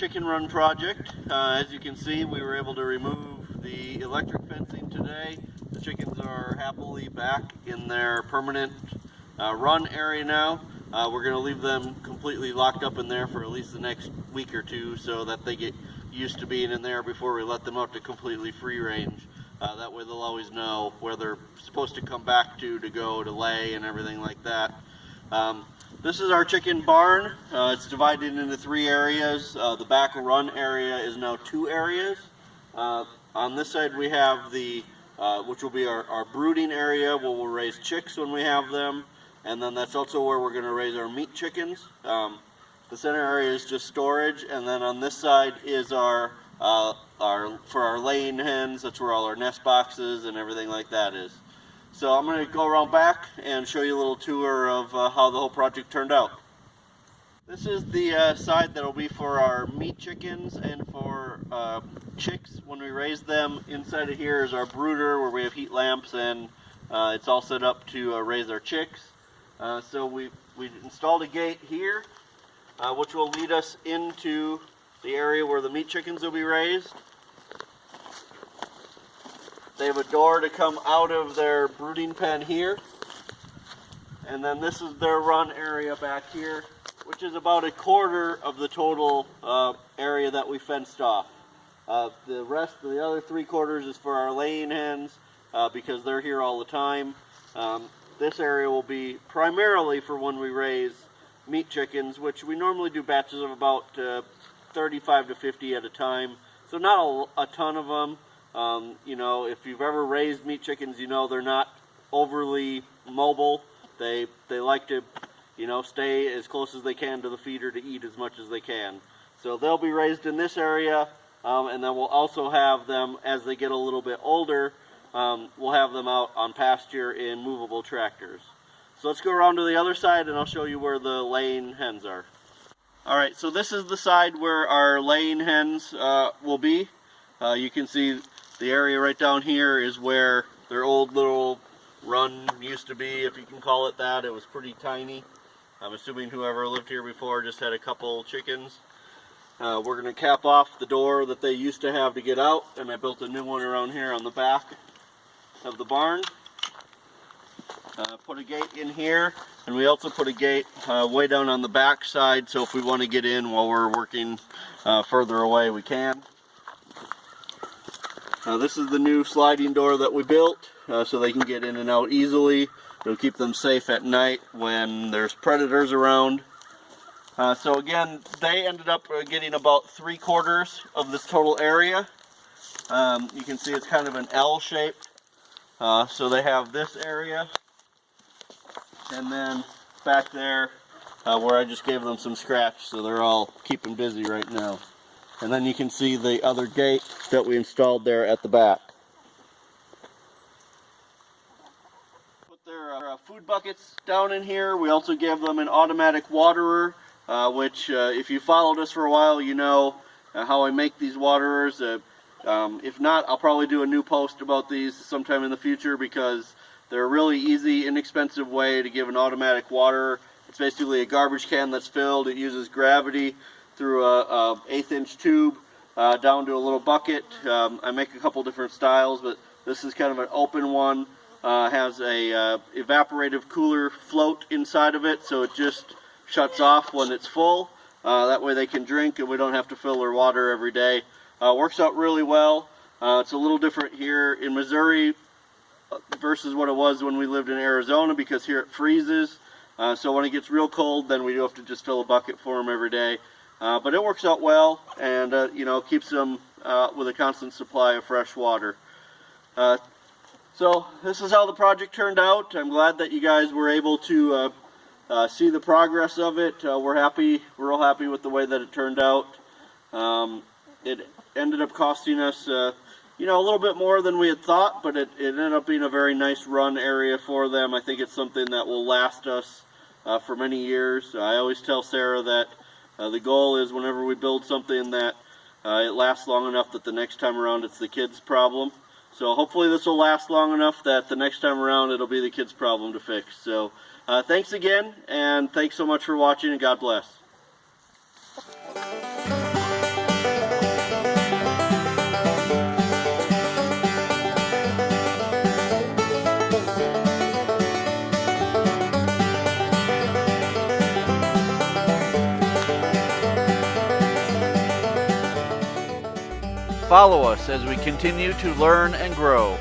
chicken run project. As you can see, we were able to remove the electric fencing today. The chickens are happily back in their permanent run area now. We're going to leave them completely locked up in there for at least the next week or two so that they get used to being in there before we let them out to completely free range. That way they'll always know where they're supposed to come back to go to lay and everything like that. This is our chicken barn. It's divided into 3 areas. The back run area is now 2 areas. On this side we have the, which will be our brooding area where we'll raise chicks when we have them. And then that's also where we're going to raise our meat chickens. The center area is just storage, and then on this side is our for our laying hens. That's where all our nest boxes and everything like that is. So I'm going to go around back and show you a little tour of how the whole project turned out. This is the side that will be for our meat chickens and for chicks when we raise them. Inside of here is our brooder where we have heat lamps, and it's all set up to raise our chicks. So we installed a gate here, which will lead us into the area where the meat chickens will be raised. They have a door to come out of their brooding pen here. And then this is their run area back here, which is about 1/4 of the total area that we fenced off. The rest of the other 3/4 is for our laying hens because they're here all the time. This area will be primarily for when we raise meat chickens, which we normally do batches of about 35 to 50 at a time. So not a ton of them. You know, if you've ever raised meat chickens, you know they're not overly mobile. They like to, you know, stay as close as they can to the feeder to eat as much as they can. So they'll be raised in this area, and then we'll also have them as they get a little bit older. We'll have them out on pasture in movable tractors. So let's go around to the other side and I'll show you where the laying hens are. Alright, so this is the side where our laying hens will be. You can see the area right down here is where their old little run used to be, if you can call it that. It was pretty tiny. I'm assuming whoever lived here before just had a couple chickens. We're going to cap off the door that they used to have to get out, and I built a new one around here on the back of the barn. Put a gate in here, and we also put a gate way down on the back side, so if we want to get in while we're working further away, we can. This is the new sliding door that we built, so they can get in and out easily. It'll keep them safe at night when there's predators around. So again, they ended up getting about 3/4 of this total area. You can see it's kind of an L shape. So they have this area, and then back there where I just gave them some scratch, so they're all keeping busy right now. And then you can see the other gate that we installed there at the back. Put their food buckets down in here. We also gave them an automatic waterer, which if you followed us for a while, you know how I make these waterers. If not, I'll probably do a new post about these sometime in the future because they're a really easy, inexpensive way to give an automatic waterer. It's basically a garbage can that's filled. It uses gravity through a 1/8" tube down to a little bucket. I make a couple different styles, but this is kind of an open one. Has a evaporative cooler float inside of it, so it just shuts off when it's full. That way they can drink and we don't have to fill their water every day. Works out really well. It's a little different here in Missouri versus what it was when we lived in Arizona, because here it freezes. So when it gets real cold, then we do have to just fill a bucket for them every day. But it works out well, and you know, keeps them with a constant supply of fresh water. So this is how the project turned out. I'm glad that you guys were able to see the progress of it. We're real happy with the way that it turned out. It ended up costing us, you know, a little bit more than we had thought, but it ended up being a very nice run area for them. I think it's something that will last us for many years. I always tell Sarah that the goal is whenever we build something that it lasts long enough that the next time around it's the kids' problem. So hopefully this will last long enough that the next time around it'll be the kids' problem to fix. So thanks again, and thanks so much for watching, and God bless. Follow us as we continue to learn and grow.